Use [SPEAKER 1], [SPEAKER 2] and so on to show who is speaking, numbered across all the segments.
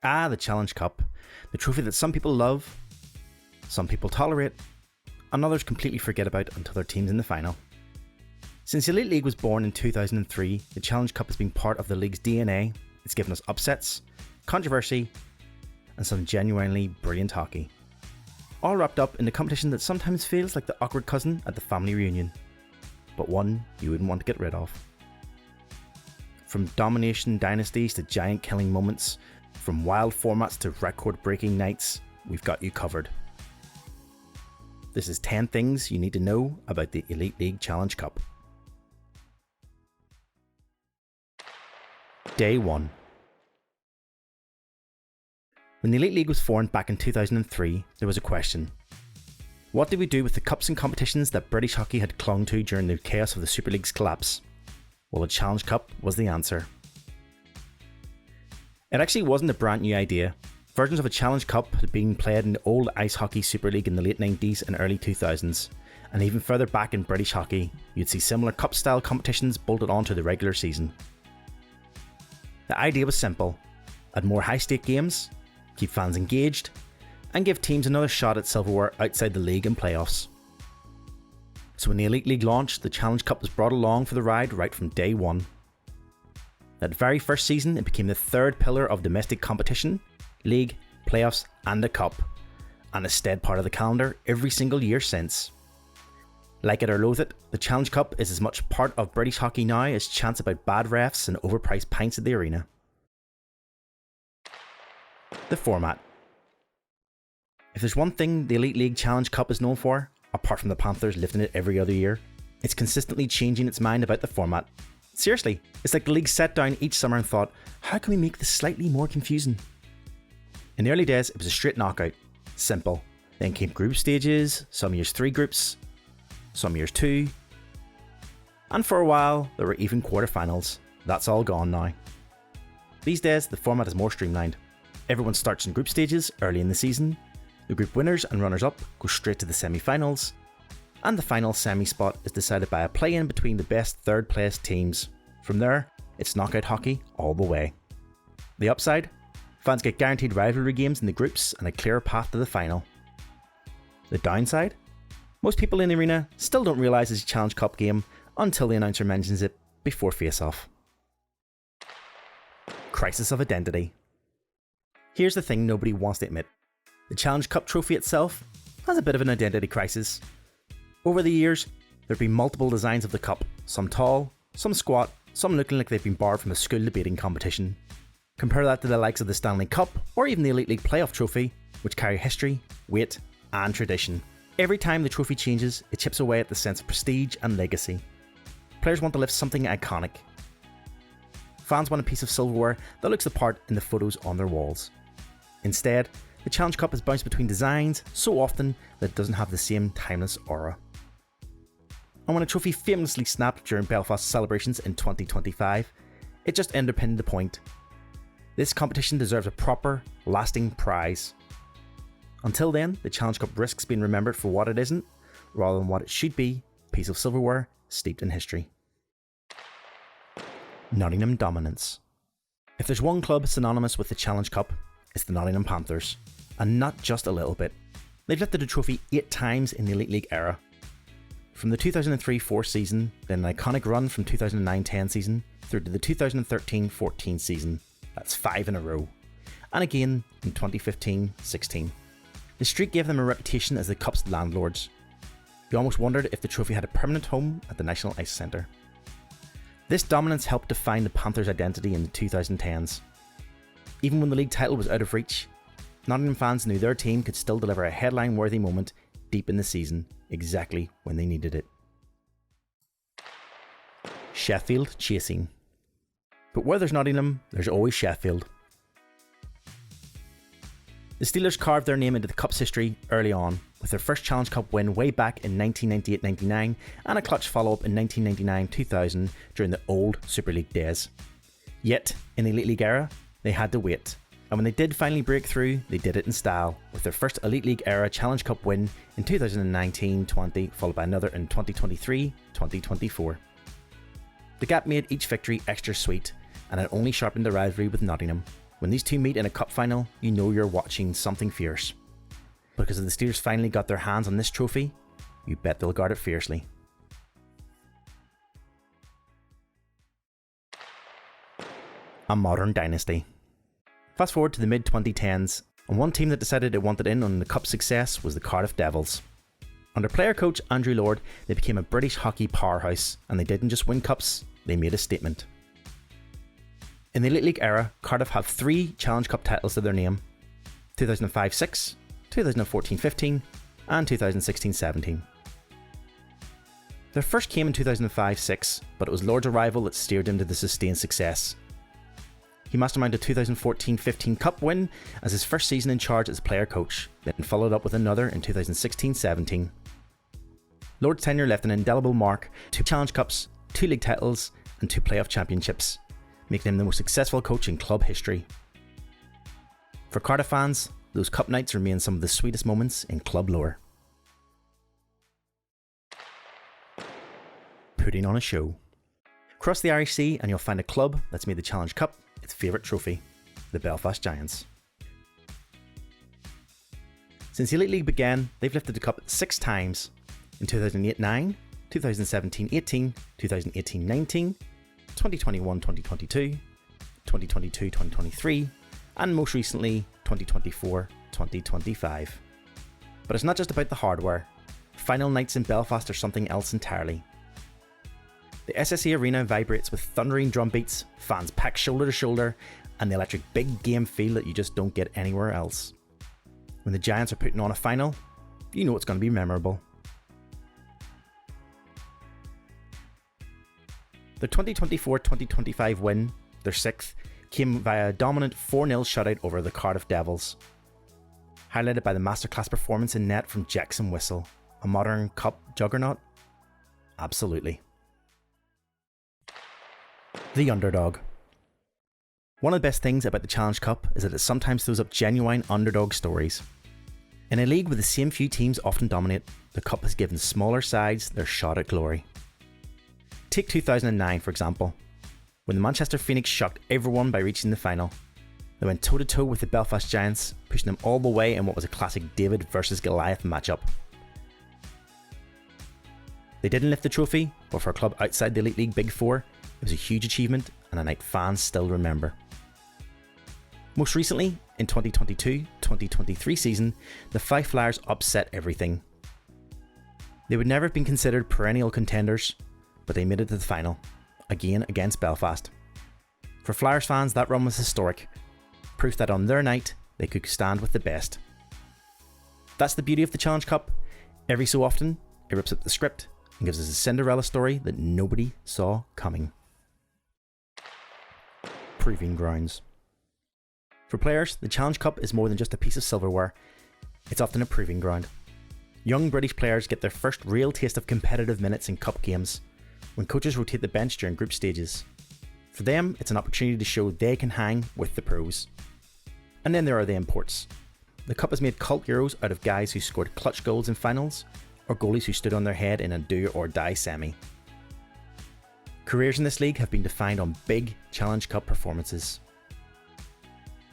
[SPEAKER 1] The Challenge Cup, the trophy that some people love, some people tolerate, and others completely forget about until their team's in the final. Since the Elite League was born in 2003, the Challenge Cup has been part of the league's DNA. It's given us upsets, controversy, and some genuinely brilliant hockey. All wrapped up in a competition that sometimes feels like the awkward cousin at the family reunion, but one you wouldn't want to get rid of. From domination dynasties to giant killing moments, from wild formats to record-breaking nights, we've got you covered. This is 10 things you need to know about the Elite League Challenge Cup. Day 1. When the Elite League was formed back in 2003, there was a question. What did we do with the cups and competitions that British hockey had clung to during the chaos of the Super League's collapse? Well, the Challenge Cup was the answer. It actually wasn't a brand new idea. Versions of a Challenge Cup had been played in the old Ice Hockey Super League in the late 90s and early 2000s, and even further back in British hockey, you'd see similar cup-style competitions bolted onto the regular season. The idea was simple: add more high-stake games, keep fans engaged, and give teams another shot at silverware outside the league and playoffs. So when the Elite League launched, the Challenge Cup was brought along for the ride right from day one. That very first season, it became the third pillar of domestic competition, league, playoffs, and the cup, and has stayed part of the calendar every single year since. Like it or loathe it, the Challenge Cup is as much part of British hockey now as chants about bad refs and overpriced pints at the arena. The format. If there's one thing the Elite League Challenge Cup is known for, apart from the Panthers lifting it every other year, it's consistently changing its mind about the format. Seriously, it's like the league sat down each summer and thought, how can we make this slightly more confusing? In the early days, it was a straight knockout. Simple. Then came group stages, some years 3 groups, some years 2. And for a while, there were even quarterfinals. That's all gone now. These days, the format is more streamlined. Everyone starts in group stages early in the season. The group winners and runners-up go straight to the semi-finals, and the final semi-spot is decided by a play-in between the best third-placed teams. From there, it's knockout hockey all the way. The upside? Fans get guaranteed rivalry games in the groups and a clearer path to the final. The downside? Most people in the arena still don't realise it's a Challenge Cup game until the announcer mentions it before face-off. Crisis of identity. Here's the thing nobody wants to admit. The Challenge Cup trophy itself has a bit of an identity crisis. Over the years, there have been multiple designs of the cup, some tall, some squat, some looking like they've been borrowed from a school debating competition. Compare that to the likes of the Stanley Cup or even the Elite League Playoff Trophy, which carry history, weight, and tradition. Every time the trophy changes, it chips away at the sense of prestige and legacy. Players want to lift something iconic. Fans want a piece of silverware that looks the part in the photos on their walls. Instead, the Challenge Cup has bounced between designs so often that it doesn't have the same timeless aura. And when a trophy famously snapped during Belfast celebrations in 2025, it just underpinned the point. This competition deserves a proper, lasting prize. Until then, the Challenge Cup risks being remembered for what it isn't, rather than what it should be, a piece of silverware steeped in history. Nottingham dominance. If there's one club synonymous with the Challenge Cup, it's the Nottingham Panthers, and not just a little bit. They've lifted the trophy 8 times in the Elite League era. From the 2003-04 season, then an iconic run from 2009-10 season, through to the 2013-14 season. That's 5 in a row. And again in 2015-16. The streak gave them a reputation as the Cup's landlords. You almost wondered if the trophy had a permanent home at the National Ice Centre. This dominance helped define the Panthers' identity in the 2010s. Even when the league title was out of reach, Nottingham fans knew their team could still deliver a headline-worthy moment deep in the season, exactly when they needed it. Sheffield chasing. But where there's Nottingham, there's always Sheffield. The Steelers carved their name into the Cup's history early on, with their first Challenge Cup win way back in 1998-99 and a clutch follow-up in 1999-2000 during the old Super League days. Yet, in the Elite League era, they had to wait. And when they did finally break through, they did it in style, with their first Elite League era Challenge Cup win in 2019-20, followed by another in 2023-2024. The gap made each victory extra sweet, and it only sharpened the rivalry with Nottingham. When these two meet in a cup final, you know you're watching something fierce. Because if the Steelers finally got their hands on this trophy, you bet they'll guard it fiercely. A modern dynasty. Fast forward to the mid-2010s, and one team that decided it wanted in on the cup success was the Cardiff Devils. Under player coach Andrew Lord, they became a British hockey powerhouse, and they didn't just win cups, they made a statement. In the Elite League era, Cardiff have 3 Challenge Cup titles to their name: 2005-06, 2014-15, and 2016-17. Their first came in 2005-06, but it was Lord's arrival that steered them to the sustained success. He masterminded a 2014-15 Cup win as his first season in charge as player coach, then followed up with another in 2016-17. Lord's tenure left an indelible mark: 2 Challenge Cups, 2 league titles, and 2 playoff championships, making him the most successful coach in club history. For Cardiff fans, those cup nights remain some of the sweetest moments in club lore. Putting on a show. Cross the Irish Sea and you'll find a club that's made the Challenge Cup its favourite trophy, the Belfast Giants. Since the Elite League began, they've lifted the cup 6 times: in 2008-9, 2017-18, 2018-19, 2021-2022, 2022-2023, and most recently 2024-2025. But it's not just about the hardware. Final nights in Belfast are something else entirely. The SSE Arena vibrates with thundering drum beats, fans packed shoulder to shoulder, and the electric big game feel that you just don't get anywhere else. When the Giants are putting on a final, you know it's going to be memorable. Their 2024-2025 win, their 6th, came via a dominant 4-0 shutout over the Cardiff Devils, highlighted by the masterclass performance in net from Jackson Whistle, a modern cup juggernaut. Absolutely. The underdog. One of the best things about the Challenge Cup is that it sometimes throws up genuine underdog stories. In a league where the same few teams often dominate, the cup has given smaller sides their shot at glory. Take 2009 for example, when the Manchester Phoenix shocked everyone by reaching the final. They went toe to toe with the Belfast Giants, pushing them all the way in what was a classic David versus Goliath matchup. They didn't lift the trophy, but for a club outside the Elite League Big Four, it was a huge achievement and a night fans still remember. Most recently, in 2022-2023 season, the Fife Flyers upset everything. They would never have been considered perennial contenders, but they made it to the final, again against Belfast. For Flyers fans, that run was historic, proof that on their night, they could stand with the best. That's the beauty of the Challenge Cup. Every so often, it rips up the script and gives us a Cinderella story that nobody saw coming. Proving grounds. For players, the Challenge Cup is more than just a piece of silverware. It's often a proving ground. Young British players get their first real taste of competitive minutes in cup games, when coaches rotate the bench during group stages. For them, it's an opportunity to show they can hang with the pros. And then there are the imports. The cup has made cult heroes out of guys who scored clutch goals in finals, or goalies who stood on their head in a do-or-die semi. Careers in this league have been defined on big Challenge Cup performances.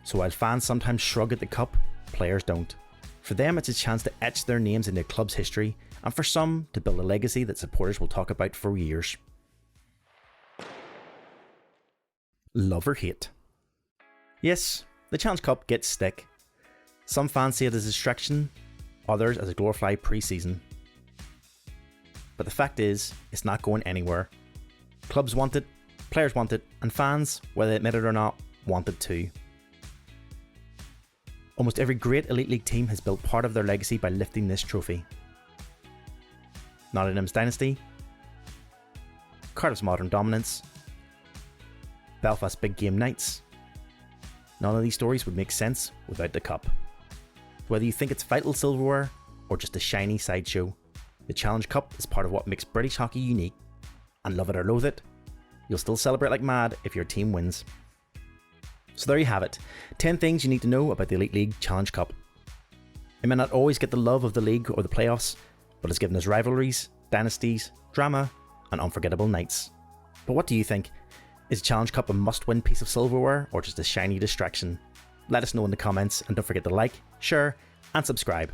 [SPEAKER 1] So while fans sometimes shrug at the cup, players don't. For them, it's a chance to etch their names in their club's history, and for some, to build a legacy that supporters will talk about for years. Love or hate? Yes, the Challenge Cup gets stick. Some fans see it as a distraction, others as a glorified pre-season. But the fact is, it's not going anywhere. Clubs want it, players want it, and fans, whether they admit it or not, want it too. Almost every great Elite League team has built part of their legacy by lifting this trophy. Nottingham's dynasty, Cardiff's modern dominance, Belfast's big game nights. None of these stories would make sense without the cup. Whether you think it's vital silverware or just a shiny sideshow, the Challenge Cup is part of what makes British hockey unique, and love it or loathe it, you'll still celebrate like mad if your team wins. So there you have it, 10 things you need to know about the Elite League Challenge Cup. It may not always get the love of the league or the playoffs, but it's given us rivalries, dynasties, drama, and unforgettable nights. But what do you think? Is Challenge Cup a must-win piece of silverware or just a shiny distraction? Let us know in the comments, and don't forget to like, share and subscribe.